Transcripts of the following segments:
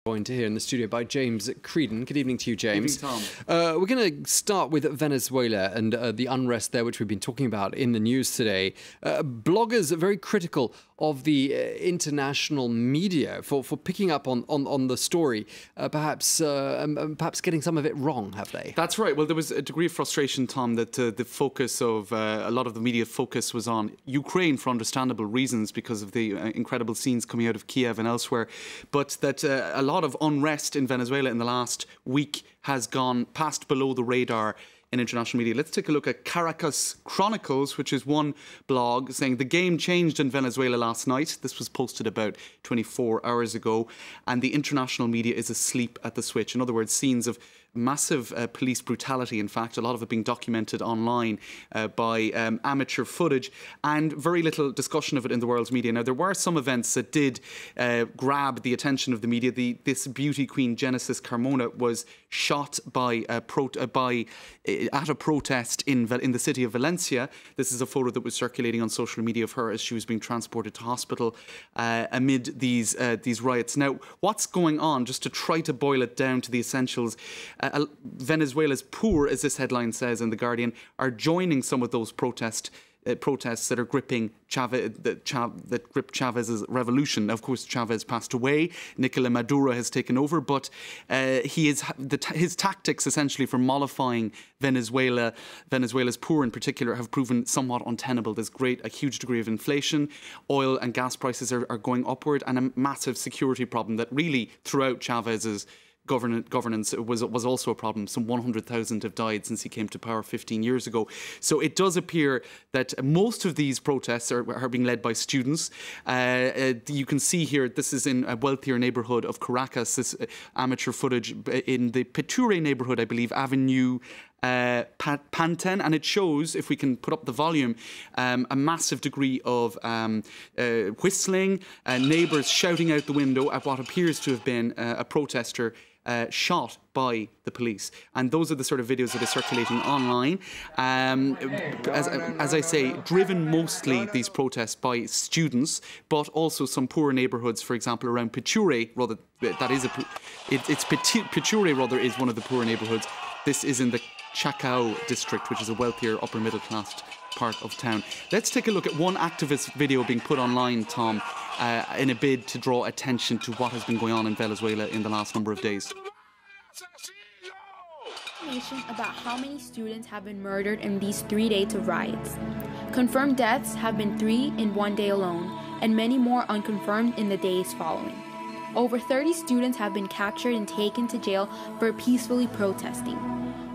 Joined here in the studio by James Creedon. Good evening to you, James. Good evening, Tom. We're going to start with Venezuela and the unrest there, which we've been talking about in the news today. Bloggers are very critical of the international media for picking up on the story, perhaps getting some of it wrong, have they? That's right. Well, there was a degree of frustration, Tom, that the focus of a lot of the media focus was on Ukraine for understandable reasons because of the incredible scenes coming out of Kiev and elsewhere, but that a lot of unrest in Venezuela in the last week has gone past below the radar in international media. Let's take a look at Caracas Chronicles, which is one blog saying the game changed in Venezuela last night. This was posted about 24 hours ago, and the international media is asleep at the switch. In other words, scenes of massive police brutality, in fact, a lot of it being documented online by amateur footage, and very little discussion of it in the world's media. Now, there were some events that did grab the attention of the media. This beauty queen, Genesis Carmona, was shot at a protest in the city of Valencia. This is a photo that was circulating on social media of her as she was being transported to hospital amid these riots. Now, what's going on, just to try to boil it down to the essentials, Venezuela's poor, as this headline says in The Guardian, are joining some of those protests that are gripping that grip Chavez's revolution. Now, of course, Chavez passed away. Nicolas Maduro has taken over, but his tactics essentially for mollifying Venezuela's poor in particular have proven somewhat untenable. There's a huge degree of inflation. Oil and gas prices are going upward, and a massive security problem that really throughout Chavez's governance was also a problem. Some 100,000 have died since he came to power 15 years ago. So it does appear that most of these protests are being led by students. You can see here, this is in a wealthier neighbourhood of Caracas, this amateur footage in the Petare neighbourhood, I believe, Avenue Panten, and it shows, if we can put up the volume, a massive degree of whistling, neighbours shouting out the window at what appears to have been a protester shot by the police. And those are the sort of videos that are circulating online. As I say, driven mostly, these protests, by students, but also some poorer neighbourhoods, for example, around Petare. Petare rather is one of the poorer neighbourhoods. This is in the Chacao district, which is a wealthier upper middle class part of town. Let's take a look at one activist video being put online, Tom, in a bid to draw attention to what has been going on in Venezuela in the last number of days. Information about how many students have been murdered in these 3 days of riots. Confirmed deaths have been 3 in 1 day alone, and many more unconfirmed in the days following. Over 30 students have been captured and taken to jail for peacefully protesting.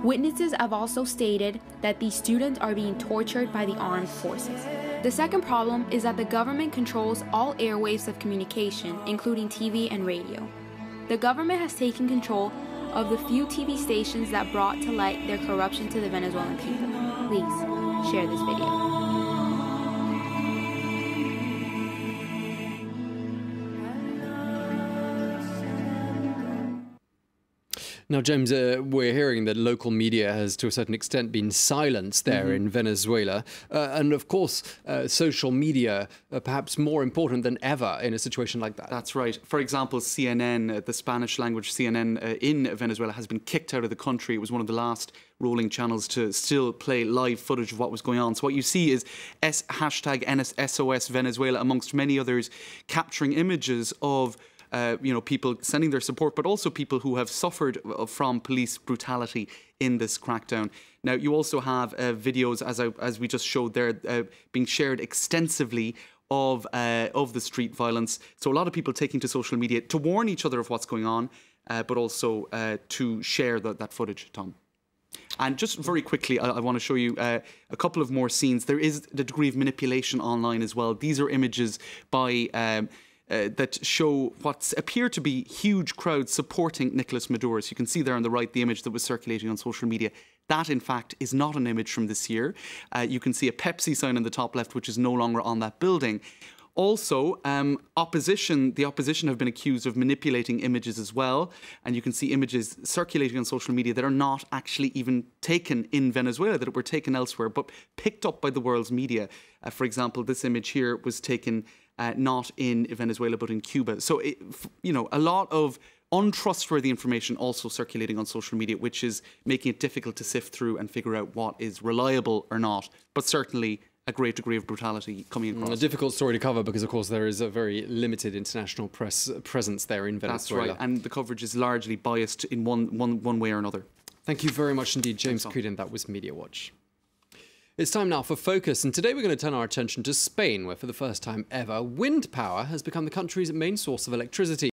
Witnesses have also stated that these students are being tortured by the armed forces. The second problem is that the government controls all airwaves of communication, including TV and radio. The government has taken control of the few TV stations that brought to light their corruption to the Venezuelan people. Please share this video. Now, James, we're hearing that local media has, to a certain extent, been silenced there in Venezuela. And, of course, social media are perhaps more important than ever in a situation like that. That's right. For example, CNN, the Spanish-language CNN in Venezuela, has been kicked out of the country. It was one of the last rolling channels to still play live footage of what was going on. So what you see is hashtag SOS Venezuela, amongst many others, capturing images of people sending their support, but also people who have suffered from police brutality in this crackdown. Now, you also have videos, as we just showed there, being shared extensively of the street violence. So a lot of people taking to social media to warn each other of what's going on, but also to share that footage, Tom. And just very quickly, I want to show you a couple of more scenes. There is the degree of manipulation online as well. These are images by that show what appear to be huge crowds supporting Nicolas Maduro. So you can see there on the right the image that was circulating on social media. That, in fact, is not an image from this year. You can see a Pepsi sign in the top left, which is no longer on that building. Also, the opposition have been accused of manipulating images as well. And you can see images circulating on social media that are not actually even taken in Venezuela, that were taken elsewhere, but picked up by the world's media. For example, this image here was taken not in Venezuela, but in Cuba. So, a lot of untrustworthy information also circulating on social media, which is making it difficult to sift through and figure out what is reliable or not, but certainly a great degree of brutality coming across. A difficult story to cover because, of course, there is a very limited international presence there in Venezuela. That's right, and the coverage is largely biased in one way or another. Thank you very much indeed, James Credin. That was Media Watch. It's time now for Focus, and today we're going to turn our attention to Spain, where for the first time ever, wind power has become the country's main source of electricity.